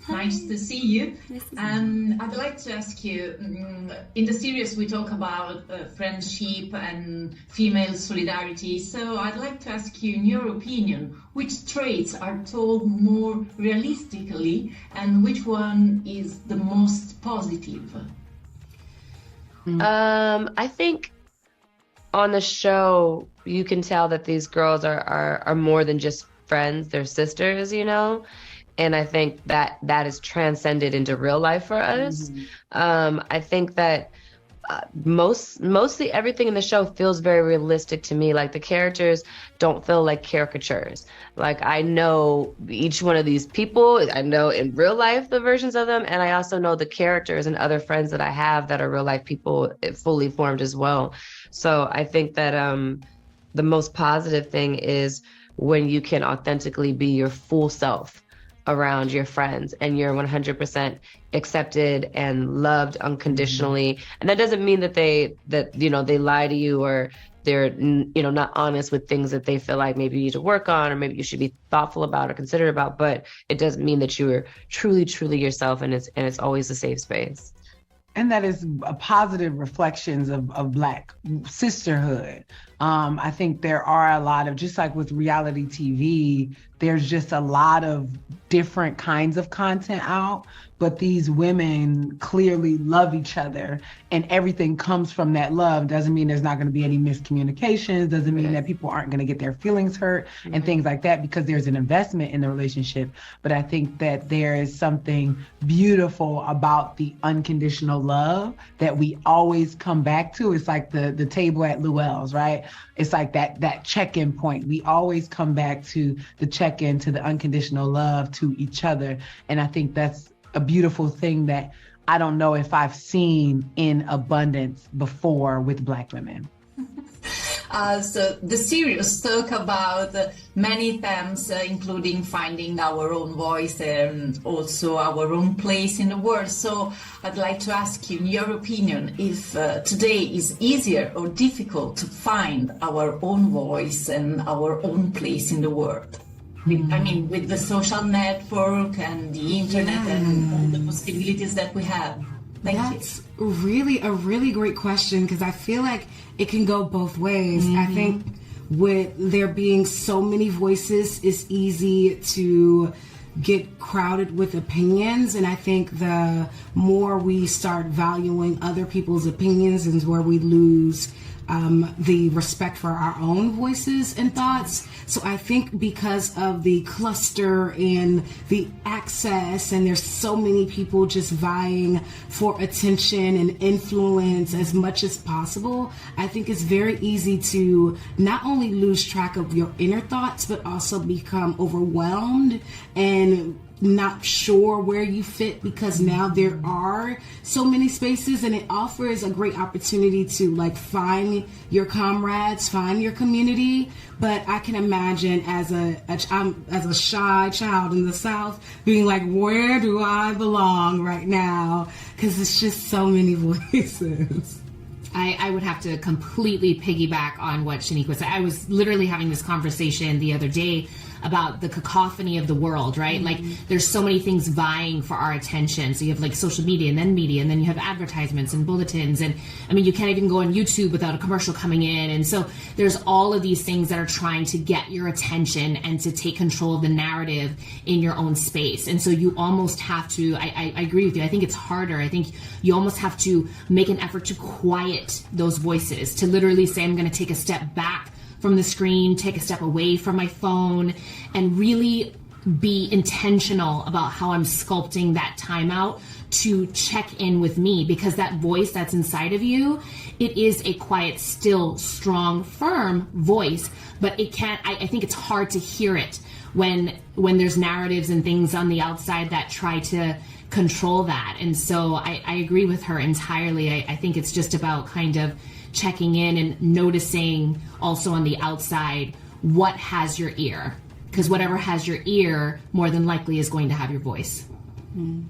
Nice to see you. Nice to see And I'd like to ask you, in the series we talk about friendship and female solidarity. So I'd like to ask you, in your opinion, which traits are told more realistically and which one is the most positive? I think on the show, you can tell that these girls are more than just friends, they're sisters, you know? And I think that is transcended into real life for us. I think that mostly everything in the show feels very realistic to me. Like the characters don't feel like caricatures. Like I know each one of these people, I know in real life the versions of them, and I also know the characters and other friends that I have that are real life people fully formed as well. So I think that the most positive thing is when you can authentically be your full self around your friends and you're 100% accepted and loved unconditionally. And that doesn't mean that they lie to you or they're not honest with things that they feel like maybe you need to work on or maybe you should be thoughtful about or considerate about, but it doesn't mean that you are truly yourself, and it's always a safe space. And that is a positive reflections of Black sisterhood. I think there are a lot of, just like with reality TV, there's just a lot of different kinds of content out, but these women clearly love each other and everything comes from that love. Doesn't mean there's not going to be any miscommunications, doesn't mean that people aren't going to get their feelings hurt and things like that, because there's an investment in the relationship. But I think that there is something beautiful about the unconditional love that we always come back to. It's like the table at Llewell's, right? It's like that check-in point. We always come back to the check-in, to the unconditional love to each other. And I think that's a beautiful thing that I don't know if I've seen in abundance before with Black women. So the series talk about many themes, including finding our own voice and also our own place in the world. So I'd like to ask you, in your opinion, if today is easier or difficult to find our own voice and our own place in the world? I mean, with the social network and the internet and all the possibilities that we have. That's really a really great question, because I feel like it can go both ways. I think with there being so many voices, it's easy to get crowded with opinions, and I think the more we start valuing other people's opinions is where we lose the respect for our own voices and thoughts. So I think because of the cluster and the access, and there's so many people just vying for attention and influence as much as possible, I think it's very easy to not only lose track of your inner thoughts, but also become overwhelmed and not sure where you fit, because now there are so many spaces, and it offers a great opportunity to like find your comrades, find your community. But I can imagine as a shy child in the South being like, where do I belong right now? Because it's just so many voices. I would have to completely piggyback on what Shoniqua said. I was literally having this conversation the other day about the cacophony of the world, right? Like there's so many things vying for our attention. So you have like social media, and then you have advertisements and bulletins. And I mean, you can't even go on YouTube without a commercial coming in. And so there's all of these things that are trying to get your attention and to take control of the narrative in your own space. And so you almost have to, I agree with you. I think it's harder. I think you almost have to make an effort to quiet those voices, to literally say, I'm going to take a step back from the screen, take a step away from my phone, and really be intentional about how I'm sculpting that time out to check in with me, because that voice that's inside of you, it is a quiet, still, strong, firm voice, but it can't, I think it's hard to hear it when there's narratives and things on the outside that try to control that. And so I agree with her entirely. I think it's just about kind of checking in and noticing also on the outside what has your ear, because whatever has your ear more than likely is going to have your voice. Mm.